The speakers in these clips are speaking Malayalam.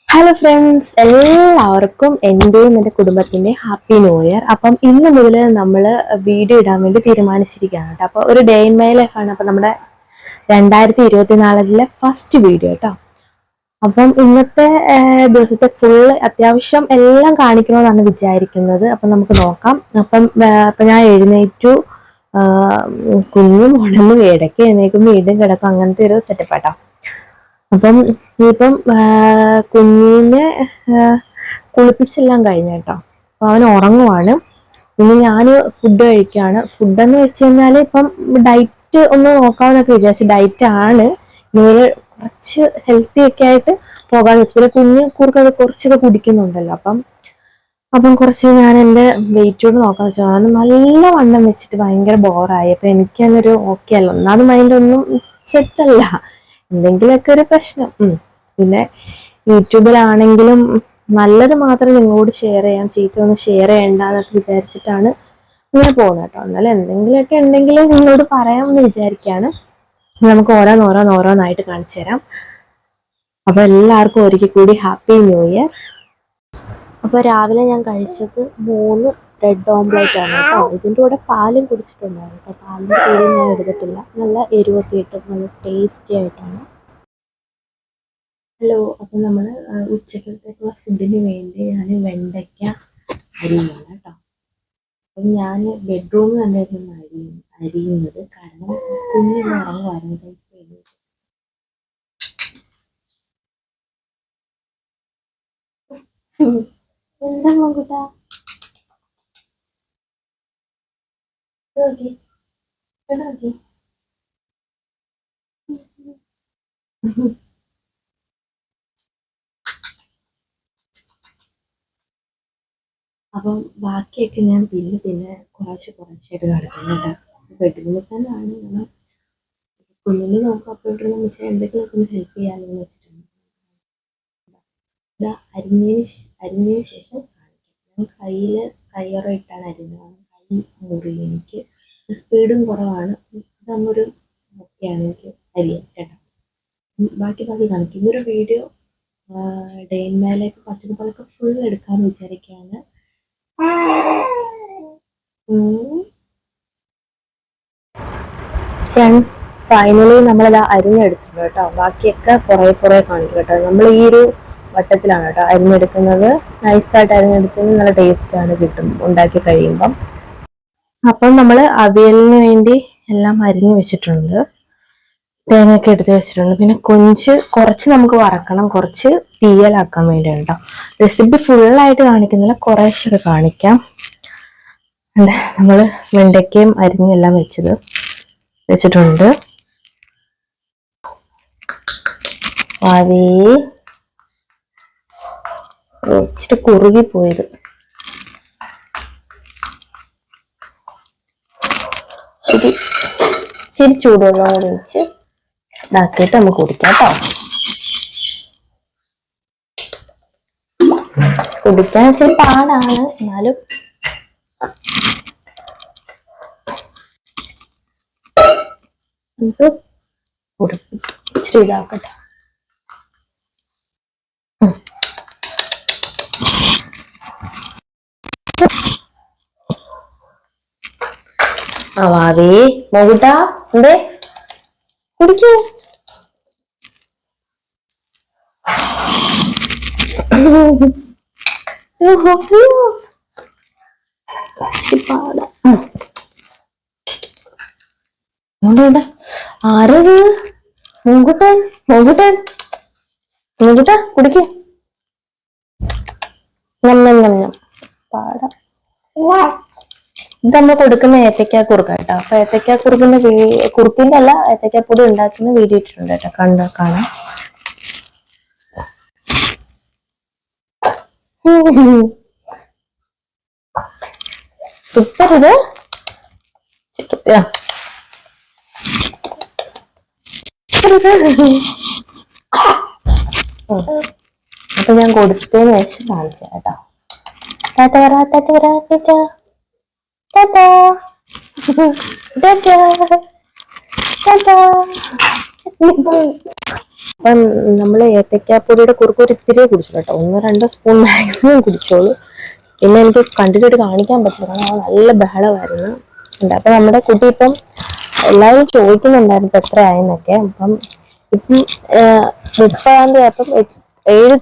ഹലോ ഫ്രണ്ട്സ്, എല്ലാവർക്കും എൻ്റെയും എൻ്റെ കുടുംബത്തിൻ്റെ ഹാപ്പി ന്യൂ ഇയർ. അപ്പം ഇന്ന് മുതൽ നമ്മൾ വീഡിയോ ഇടാൻ വേണ്ടി തീരുമാനിച്ചിരിക്കുകയാണ് കേട്ടോ. അപ്പോൾ ഒരു ഡേ ഇൻ മൈ ലൈഫാണ്. അപ്പം നമ്മുടെ 2024 ഫസ്റ്റ് വീഡിയോ കേട്ടോ. അപ്പം ഇന്നത്തെ ദിവസത്തെ ഫുള്ള് അത്യാവശ്യം എല്ലാം കാണിക്കണമെന്നാണ് വിചാരിക്കുന്നത്. അപ്പം നമുക്ക് നോക്കാം. അപ്പം ഞാൻ എഴുന്നേറ്റു, കുഞ്ഞും ഉണർന്നു, ഇടയ്ക്ക് എഴുന്നേക്കും വീണ്ടും കിടക്കും, അങ്ങനത്തെ ഒരു സെറ്റപ്പ് കേട്ടോ. അപ്പം ഇനിയിപ്പം കുഞ്ഞിനെ കുളിപ്പിച്ചെല്ലാം കഴിഞ്ഞ കേട്ടോ. അപ്പൊ അവൻ ഉറങ്ങുവാണ്. ഇനി ഞാൻ ഫുഡ് കഴിക്കുകയാണ്. ഫുഡെന്ന് വെച്ച് കഴിഞ്ഞാൽ ഇപ്പം ഡയറ്റ് ഒന്ന് നോക്കാമെന്നൊക്കെ വിചാരിച്ചു. ഡയറ്റ് ആണ് ഇങ്ങനെ കുറച്ച് ഹെൽത്തി ഒക്കെ ആയിട്ട് പോകാന്ന് വെച്ചു. പിന്നെ കുഞ്ഞ് കുറുക്കൊക്കെ കുറച്ചൊക്കെ കുടിക്കുന്നുണ്ടല്ലോ. അപ്പം കുറച്ച് ഞാൻ എൻ്റെ വെയിറ്റോട് നോക്കാന്ന് വെച്ചാൽ അവന് നല്ല വണ്ണം വെച്ചിട്ട് ഭയങ്കര ബോറായി. അപ്പൊ എനിക്കതൊരു ഓക്കെ അല്ല. ഒന്നാമത് മൈൻഡ് ഒന്നും സെറ്റല്ല, എന്തെങ്കിലുമൊക്കെ ഒരു പ്രശ്നം. പിന്നെ യൂട്യൂബിലാണെങ്കിലും നല്ലത് മാത്രം നിങ്ങളോട് ഷെയർ ചെയ്യാം, ചീത്തയൊന്നും ഷെയർ ചെയ്യണ്ടെന്നൊക്കെ വിചാരിച്ചിട്ടാണ് ഇങ്ങനെ പോകുന്നത് കേട്ടോ. എന്നാലും എന്തെങ്കിലുമൊക്കെ ഉണ്ടെങ്കിൽ നിങ്ങളോട് പറയാമെന്ന് വിചാരിക്കുകയാണ്. നമുക്ക് ഓരോന്നായിട്ട് കാണിച്ചു തരാം. അപ്പൊ എല്ലാവർക്കും ഒരിക്കൽ കൂടി ഹാപ്പി ന്യൂ ഇയർ. അപ്പൊ രാവിലെ ഞാൻ കഴിച്ചത് 3 ബ്രെഡ് ഓംപ്ലേറ്റ് ആണ് കേട്ടോ. ഇതിൻ്റെ കൂടെ പാലും കുടിച്ചിട്ടുണ്ടായിരുന്നു കേട്ടോ. പാലിൻ്റെ കൂടെ ഞാൻ എടുത്തിട്ടില്ല. നല്ല എരിവൊക്കെ ഇട്ട് നല്ല ടേസ്റ്റി ആയിട്ടാണ്. ഹലോ, അപ്പം നമ്മൾ ഉച്ചക്കലത്തേക്കുള്ള ഫുഡിന് വേണ്ടി ഞാൻ വെണ്ടയ്ക്ക അരിയുകയാണ് കേട്ടോ. അപ്പം ഞാൻ ബെഡ്റൂമിൽ തന്നെയായിരുന്നു അരിയുന്നത്, കാരണം കുഞ്ഞിന് ഇറങ്ങുമായിരുന്നു. എന്താ നോക്കൂട്ടാ നോക്കി നോക്കി. അപ്പം ബാക്കിയൊക്കെ ഞാൻ പിന്നെ കുറച്ചായിട്ട് കിടക്കുന്നു കേട്ടോ. ബെഡ്റൂമിൽ തന്നെയാണ് നമ്മൾ കുഞ്ഞിനെ നോക്കാം. അപ്പോഴൊക്കെ നമ്മൾ എന്തെങ്കിലുമൊക്കെ ഒന്ന് ഹെൽപ്പ് ചെയ്യാമെന്ന് വെച്ചിട്ടുണ്ട്. അരിഞ്ഞതിന് ശേഷം കാണിക്കാം. ഞാൻ കയ്യറ ഇട്ടാണ് അരിഞ്ഞത്. കൈ മുറി, എനിക്ക് സ്പീഡും കുറവാണ്. ഇതങ്ങൊരു ഓക്കെയാണ് എനിക്ക് അരിയാൻ കേട്ടോ. ബാക്കി കാണിക്കും. ഇതൊരു video day in my life പറ്റുന്ന പോലൊക്കെ ഫുൾ എടുക്കാമെന്ന് വിചാരിക്കുകയാണ്. ഫ്രണ്ട്സ്, ഫൈനലി നമ്മളത് അരിഞ്ഞെടുത്തിട്ടുണ്ട് കേട്ടോ. ബാക്കിയൊക്കെ പുറകെ കാണിക്കും കേട്ടോ. നമ്മൾ ഈ ഒരു വട്ടത്തിലാണ് കേട്ടോ അരിഞ്ഞെടുക്കുന്നത്. നൈസായിട്ട് അരിഞ്ഞെടുത്തത് നല്ല ടേസ്റ്റാണ് കിട്ടും ഉണ്ടാക്കി കഴിയുമ്പം. അപ്പം നമ്മൾ അവിയലിന് വേണ്ടി എല്ലാം അരിഞ്ഞു വെച്ചിട്ടുണ്ട്, തേങ്ങയൊക്കെ എടുത്ത് വെച്ചിട്ടുണ്ട്. പിന്നെ കുറച്ച് നമുക്ക് വറക്കണം, കുറച്ച് തീയലാക്കാൻ വേണ്ടിയാണ് കേട്ടോ. റെസിപ്പി ഫുള്ളായിട്ട് കാണിക്കുന്നില്ല, കുറേശ്ശൊക്കെ കാണിക്കാം. നമ്മൾ വെണ്ടയ്ക്കയും അരിഞ്ഞെല്ലാം വെച്ചിട്ടുണ്ട്. ഇച്ചിരി കുറുകി പോയത്. ഇച്ചിരി ചൂടുവെള്ളം കൂടി ഒഴിച്ച് ഇതാക്കിയിട്ട് നമുക്ക് കുടിക്കാം കേട്ടോ. കുടിക്കാൻ ഇച്ചിരി പാടാണ്, എന്നാലും നമുക്ക് ഇച്ചിരി ഇതാക്കട്ടെ. വാവേ മോകൂട്ടാ, എന്തേ കുടിക്കൂ. ആരത്? മോങ്കുട്ടൻ കുടിക്കേ. പാടാ. ഇത് നമ്മൾ കൊടുക്കുന്ന ഏത്തക്കാ കുറുക്ക കേട്ടോ. അപ്പൊ ഏത്തക്കാ കുറുക്കിന്റെ അല്ല, ഏത്തക്കാപ്പൊടി ഉണ്ടാക്കുന്ന വീഡിയോ ഇട്ടിട്ടുണ്ട് കേട്ടോ. കാണാം. തുപ്പരുത്. അപ്പൊ ഞാൻ കൊടുത്തതിന് ശേഷം കാണിച്ചു കേട്ടോ. അപ്പം നമ്മൾ ഏത്തക്കാപ്പൊടിയുടെ കുറുക്ക് ഒരു ഇത്തിരി കുടിച്ചു കേട്ടോ, 1-2 സ്പൂൺ മാക്സിമം കുടിച്ചോളൂ. പിന്നെ എനിക്ക് കണ്ടിട്ട് കാണിക്കാൻ പറ്റില്ല, കാരണം നല്ല ബഹളമായിരുന്നു. അപ്പൊ നമ്മുടെ കുട്ടി ഇപ്പം എല്ലാവരും ചോദിക്കുന്നുണ്ടായിരുന്നു ഇപ്പൊ എത്രയായെന്നൊക്കെ. അപ്പം ഇപ്പം 30-ാം തീയതി ആയപ്പം 7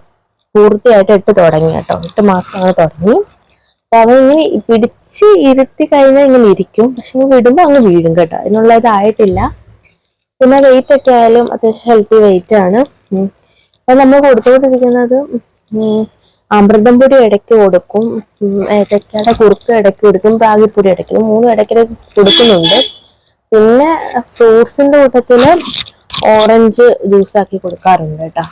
പൂർത്തിയായിട്ട് 8 തുടങ്ങി കേട്ടോ, 8 മാസങ്ങൾ തുടങ്ങി. അപ്പൊ അവൻ ഇങ്ങനെ പിടിച്ച് ഇരുത്തി കഴിഞ്ഞാൽ ഇങ്ങനെ ഇരിക്കും, പക്ഷെ വിടുമ്പോ അങ്ങ് വീഴും കേട്ടോ, അതിനുള്ള ഇതായിട്ടില്ല. പിന്നെ വെയിറ്റ് ഒക്കെ ആയാലും അത്യാവശ്യം ഹെൽത്തി വെയിറ്റ് ആണ്. അപ്പൊ നമ്മൾ കൊടുത്തുകൊണ്ടിരിക്കുന്നത് അമൃതം പൊടി ഇടയ്ക്ക് കൊടുക്കും, ഏത്തക്കയുടെ കുറുക്ക് ഇടയ്ക്ക് കൊടുക്കും, റാഗിപ്പൊടി ഇടയ്ക്ക്, 3 ഇടയ്ക്ക് കൊടുക്കുന്നുണ്ട്. പിന്നെ ഫ്രൂട്ട്സിന്റെ കൂട്ടത്തില് ഓറഞ്ച് ജ്യൂസ് ആക്കി കൊടുക്കാറുണ്ട് കേട്ടോ.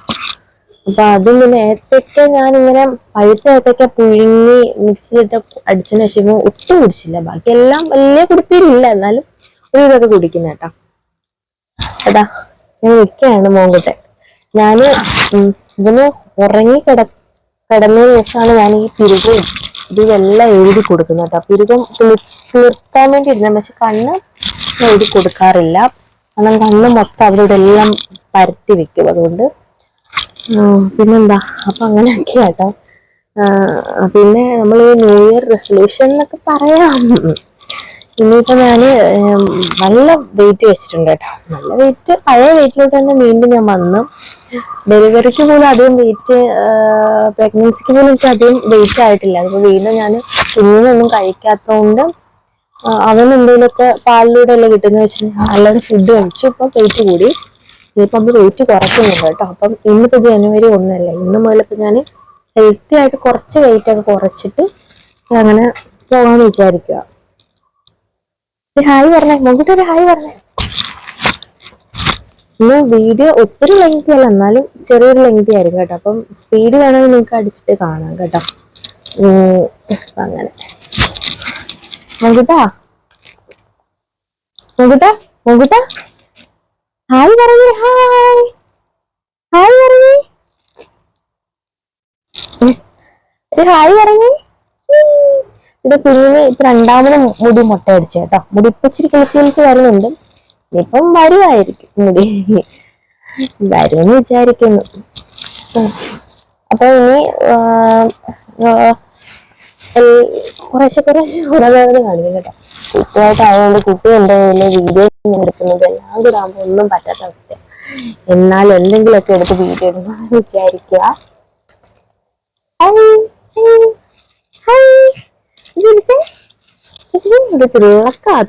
അപ്പൊ അതിങ്ങനെ ഏത്തക്ക ഞാനിങ്ങനെ പഴുത്ത ഏത്തക്ക പുഴുങ്ങി മിക്സിയിലിട്ട് അടിച്ചതിന് ശേഷം ഒട്ടും കുടിച്ചില്ല, ബാക്കിയെല്ലാം വലിയ കുടിപ്പില്ല, എന്നാലും ഒരു ഇതൊക്കെ കുടിക്കുന്ന കേട്ടോ. അതാ ഞാൻ നിൽക്കുകയാണ് മോങ്കുട്ടെ. ഞാന് ഇതിന് ഉറങ്ങി കിടന്നതിന് ശേഷമാണ് ഞാൻ ഈ പിരുകും ഇതെല്ലാം എഴുതി കൊടുക്കുന്നത് കേട്ടോ. പിരുകം തീർക്കാൻ വേണ്ടി ഇരുന്ന, പക്ഷെ കണ്ണ് എഴുതി കൊടുക്കാറില്ല, കാരണം കണ്ണ് മൊത്തം അവരുടെ എല്ലാം പരത്തി വെക്കും, അതുകൊണ്ട്. പിന്നെന്താ, അപ്പൊ അങ്ങനെയൊക്കെ കേട്ടോ. പിന്നെ നമ്മൾ ഈ ന്യൂ ഇയർ റെസൊല്യൂഷൻ എന്നൊക്കെ പറയാം. ഇനിയിപ്പോ ഞാന് നല്ല വെയിറ്റ് വെച്ചിട്ടുണ്ട് കേട്ടോ, നല്ല വെയിറ്റ്, പഴയ വെയിറ്റിലോട്ട് തന്നെ വീണ്ടും ഞാൻ വന്നു. ഡെലിവറിക്ക് പോലും അധികം വെയിറ്റ്, പ്രഗ്നൻസിക്ക് പോലും എനിക്ക് അധികം വെയിറ്റ് ആയിട്ടില്ല. അതിപ്പോ വീണ്ടും ഞാൻ കുഞ്ഞിനൊന്നും കഴിക്കാത്തതുകൊണ്ട് അവൻ എന്തെങ്കിലുമൊക്കെ പാലിലൂടെ അല്ലേ കിട്ടുന്ന വെച്ചാൽ നല്ലൊരു ഫുഡ് കഴിച്ചു, ഇപ്പം വെയിറ്റ് കൂടി. ഇനിയിപ്പം നമ്മൾ വെയിറ്റ് കുറയ്ക്കുന്നുണ്ട് കേട്ടോ. അപ്പം ഇന്നിപ്പോ ജനുവരി 1 അല്ലേ, ഇന്ന് മുതലിപ്പോ ഞാൻ ഹെൽത്തി ആയിട്ട് കുറച്ച് വെയിറ്റ് ഒക്കെ കുറച്ചിട്ട് അങ്ങനെ പോകാന്ന് വിചാരിക്കുക. ഹായ് പറഞ്ഞേ നോക്കിട്ട്, ഒരു ഹായ് പറഞ്ഞേ. ഇന്ന് വീഡിയോ ഒത്തിരി ലെങ്തി അല്ല, എന്നാലും ചെറിയൊരു ലെങ്തി ആയിരിക്കും കേട്ടോ. അപ്പം സ്പീഡ് വേണമെങ്കിൽ നിങ്ങൾക്ക് അടിച്ചിട്ട് കാണാം കേട്ടോ. അങ്ങനെ നോക്കിട്ടാ നോക്കിട്ടാ നോക്കിട്ടാ, ഹായ് പറഞ്ഞേ, ഹായ് ഹായ് പറഞ്ഞേ, ഒരു ഹായ് പറഞ്ഞേ. ഇത് കുഞ്ഞിന് ഇപ്പൊ 2ാമത് മുടി മുട്ട അടിച്ചു കേട്ടോ. മുടി ഇപ്പൊ ഇച്ചിരി കിളിച്ച് വരുന്നുണ്ട്, ഇപ്പം വരുമായിരിക്കും, മുടി വരുമെന്ന് വിചാരിക്കുന്നു. അപ്പൊ ഇനി കുറേശ്ശെ ഉണർന്നത് കാണിക്കും കേട്ടോ. കുട്ടിയായിട്ടായതുകൊണ്ട് കുട്ടി ഉണ്ടെങ്കിൽ വീഡിയോ എടുക്കുന്നത് എല്ലാം കൂടെ ആകുമ്പോൾ ഒന്നും പറ്റാത്ത അവസ്ഥ. എന്നാലും എന്തെങ്കിലുമൊക്കെ എടുത്ത് വീഡിയോ എടുക്കണം വിചാരിക്കുക.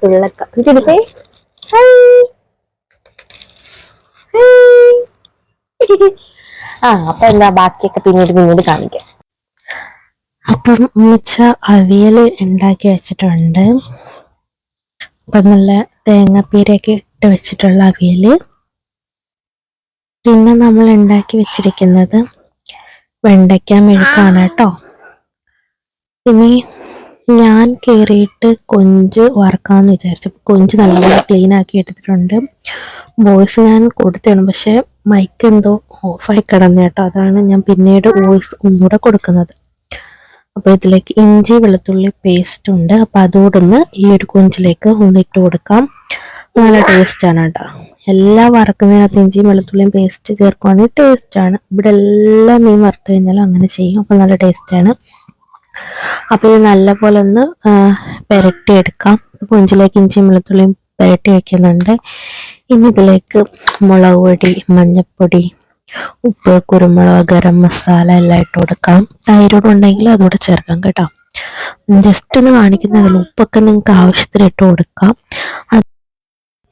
തുള്ളക്ക ചിരിച്ചേ. അപ്പൊ എന്താ, ബാക്കിയൊക്കെ പിന്നീട് കാണിക്കാം. അപ്പം മിച്ച അവിയൽ ഉണ്ടാക്കി വെച്ചിട്ടുണ്ട്. അപ്പൊ നല്ല തേങ്ങാപ്പീരയൊക്കെ ഇട്ട് വെച്ചിട്ടുള്ള അവിയല്. പിന്നെ നമ്മൾ ഉണ്ടാക്കി വെച്ചിരിക്കുന്നത് വെണ്ടയ്ക്ക മെഴുക്കാണ് കേട്ടോ. ഇനി ഞാൻ കയറിയിട്ട് കൊഞ്ച് വറക്കാമെന്ന് വിചാരിച്ചു. കൊഞ്ച് നല്ലപോലെ ക്ലീൻ ആക്കി എടുത്തിട്ടുണ്ട്. വോയിസ് ഞാൻ കൊടുത്താണ്, പക്ഷെ മൈക്ക് എന്തോ ഓഫായി കിടന്നു കേട്ടോ, അതാണ് ഞാൻ പിന്നീട് വോയിസ് ഒന്നുകൂടെ കൊടുക്കുന്നത്. അപ്പോൾ ഇതിലേക്ക് ഇഞ്ചി വെളുത്തുള്ളി പേസ്റ്റ് ഉണ്ട്, അപ്പം അതോടൊന്ന് ഈ ഒരു കൊഞ്ചിലേക്ക് ഒന്നിട്ട് കൊടുക്കാം. നല്ല ടേസ്റ്റാണ് കേട്ടോ. എല്ലാം വറക്കുന്നതിനകത്ത് ഇഞ്ചിയും വെളുത്തുള്ളിയും പേസ്റ്റ് ചേർക്കുകയാണെങ്കിൽ ടേസ്റ്റാണ്. ഇവിടെ എല്ലാം മീൻ വറുത്ത് കഴിഞ്ഞാലും അങ്ങനെ ചെയ്യും, അപ്പം നല്ല ടേസ്റ്റാണ്. അപ്പോൾ ഇത് നല്ലപോലെ ഒന്ന് പുരട്ടിയെടുക്കാം. കൊഞ്ചിലേക്ക് ഇഞ്ചിയും വെളുത്തുള്ളിയും പുരട്ടി വയ്ക്കുന്നുണ്ട്. ഇനി ഇതിലേക്ക് മുളക് പൊടി, മഞ്ഞൾപ്പൊടി, ഉപ്പ്, കുരുമുളക്, ഗരം മസാല എല്ലാം ഇട്ട് കൊടുക്കാം. തൈരോട് ഉണ്ടെങ്കിൽ അതുകൂടെ ചേർക്കാം കേട്ടോ. ജസ്റ്റ് ഒന്ന് കാണിക്കുന്നതിൽ ഉപ്പൊക്കെ നിങ്ങൾക്ക് ആവശ്യത്തിന് ഇട്ട് കൊടുക്കാം.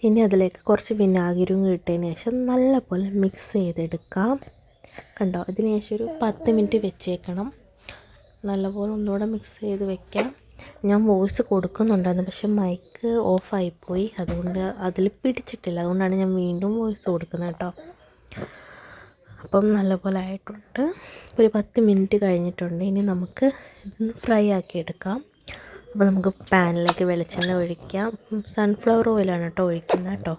ഇനി അതിലേക്ക് കുറച്ച് വിനാഗിരിയും ഇട്ടതിന് ശേഷം നല്ലപോലെ മിക്സ് ചെയ്തെടുക്കാം. കണ്ടോ, ഇതിന് ശേഷം ഒരു 10 മിനിറ്റ് വെച്ചേക്കണം. നല്ലപോലെ ഒന്നുകൂടെ മിക്സ് ചെയ്ത് വെക്കാം. ഞാൻ വോയിസ് കൊടുക്കുന്നുണ്ടായിരുന്നു, പക്ഷെ മൈക്ക് ഓഫായിപ്പോയി, അതുകൊണ്ട് അതിൽ പിടിച്ചിട്ടില്ല. അതുകൊണ്ടാണ് ഞാൻ വീണ്ടും വോയിസ് കൊടുക്കുന്നത് കേട്ടോ. അപ്പം നല്ലപോലെ ആയിട്ടുണ്ട്. ഒരു 10 മിനിറ്റ് കഴിഞ്ഞിട്ടുണ്ട്. ഇനി നമുക്ക് ഇതൊന്ന് ഫ്രൈ ആക്കി എടുക്കാം. അപ്പോൾ നമുക്ക് പാനിലേക്ക് വെളിച്ചെണ്ണ ഒഴിക്കാം. സൺഫ്ലവർ ഓയിലാണ് കേട്ടോ ഒഴിക്കുന്നത് കേട്ടോ.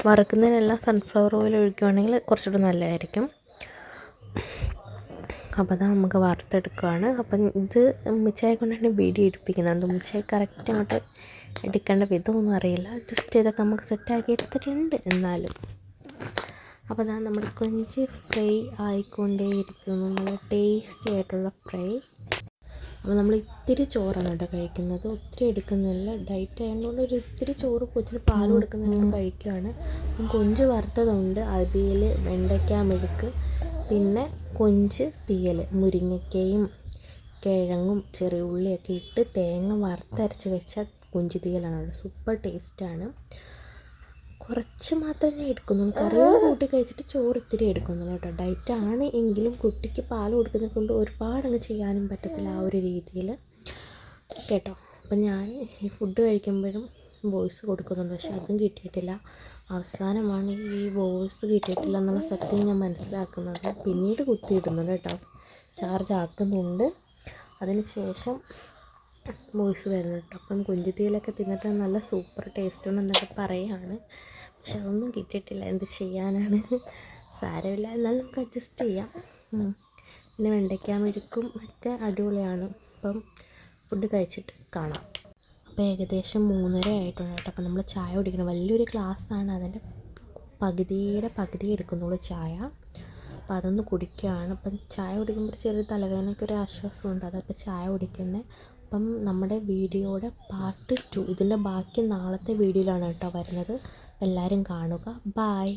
വറുക്കുന്നതിനെല്ലാം സൺഫ്ലവർ ഓയിൽ ഒഴിക്കുകയാണെങ്കിൽ കുറച്ചുകൂടി നല്ലതായിരിക്കും. അപ്പോൾ അത് നമുക്ക് വറുത്തെടുക്കുകയാണ്. അപ്പം ഇത് മിച്ചായെ കൊണ്ടാണ് വീഡിയോ എടുപ്പിക്കുന്നത്. മിച്ചായി കറക്റ്റ് അങ്ങോട്ട് എടുക്കേണ്ട വിധമൊന്നും അറിയില്ല. ജസ്റ്റ് ഇതൊക്കെ നമുക്ക് സെറ്റാക്കി എടുത്തിട്ടുണ്ട്. എന്നാലും അപ്പോൾ അതാ നമ്മുടെ കൊഞ്ച് ഫ്രൈ ആയിക്കൊണ്ടേയിരിക്കുന്നു, നല്ല ടേസ്റ്റി ആയിട്ടുള്ള ഫ്രൈ. അപ്പോൾ നമ്മൾ ഇത്തിരി ചോറാണ് കേട്ടോ കഴിക്കുന്നത്, ഒത്തിരി എടുക്കുന്നില്ല. ഡയറ്റ് ആയതുകൊണ്ട് ഒരു ഇത്തിരി ചോറ് കൊച്ചിന് പാൽ കൊടുക്കുന്നുണ്ട് കഴിക്കുകയാണ്. കൊഞ്ച് വറുത്തതുണ്ട്, അവിയൽ, വെണ്ടയ്ക്ക മെഴുക്ക്, പിന്നെ കൊഞ്ച് തീയൽ, മുരിങ്ങയ്ക്കയും കിഴങ്ങും ചെറിയ ഉള്ളിയൊക്കെ ഇട്ട് തേങ്ങ വറുത്തരച്ച് വെച്ച കൊഞ്ച് തീയലാണ്. സൂപ്പർ ടേസ്റ്റാണ്. കുറച്ച് മാത്രമേ ഞാൻ എടുക്കുന്നുള്ളൂ, കറികൾ കൂട്ടി കഴിച്ചിട്ട് ചോറ് ഇത്തിരി എടുക്കുന്നുള്ളൂ കേട്ടോ. ഡയറ്റാണ് എങ്കിലും കുട്ടിക്ക് പാൽ കൊടുക്കുന്നത് കൊണ്ട് ഒരുപാടങ്ങ് ചെയ്യാനും പറ്റത്തില്ല ആ ഒരു രീതിയിൽ കേട്ടോ. അപ്പം ഞാൻ ഈ ഫുഡ് കഴിക്കുമ്പോഴും വോയിസ് കൊടുക്കുന്നുണ്ട്, പക്ഷെ അതും കിട്ടിയിട്ടില്ല. അവസാനമാണ് ഈ വോയിസ് കിട്ടിയിട്ടില്ല എന്നുള്ള സത്യം ഞാൻ മനസ്സിലാക്കുന്നത്. പിന്നീട് കുത്തിയിടുന്നുണ്ട് കേട്ടോ, ചാർജ് ആക്കുന്നുണ്ട്, അതിന് ശേഷം വോയിസ് വരുന്നു കേട്ടോ. അപ്പം കുഞ്ചിത്തീയിലൊക്കെ തിന്നിട്ട് നല്ല സൂപ്പർ ടേസ്റ്റ് ഉണ്ടെന്നൊക്കെ പറയുകയാണ്, പക്ഷെ അതൊന്നും കിട്ടിയിട്ടില്ല. എന്ത് ചെയ്യാനാണ്, സാരമില്ല, എന്നാലും നമുക്ക് അഡ്ജസ്റ്റ് ചെയ്യാം. പിന്നെ വെണ്ടയ്ക്ക മെഴുക്കും ഒക്കെ അടിപൊളിയാണ്. അപ്പം ഫുഡ് കഴിച്ചിട്ട് കാണാം. അപ്പോൾ ഏകദേശം 3:30 ആയിട്ടുണ്ട് കേട്ടോ. അപ്പം നമ്മൾ ചായ കുടിക്കണം, വലിയൊരു ഗ്ലാസ്സാണ്, അതിൻ്റെ പകുതി എടുക്കുന്നുള്ളൂ ചായ. അപ്പം അതൊന്ന് കുടിക്കുകയാണ്. അപ്പം ചായ കുടിക്കുമ്പോൾ ചെറിയ തലവേദനയ്ക്ക് ഒരു ആശ്വാസമുണ്ട്, അതൊക്കെ ചായ കുടിക്കുന്നത്. അപ്പം നമ്മുടെ വീഡിയോയുടെ പാർട്ട് 2 ഇതിൻ്റെ ബാക്കി നാളത്തെ വീഡിയോയിലാണ് കേട്ടോ വരുന്നത്. എല്ലാവരും കാണുക. ബായ്.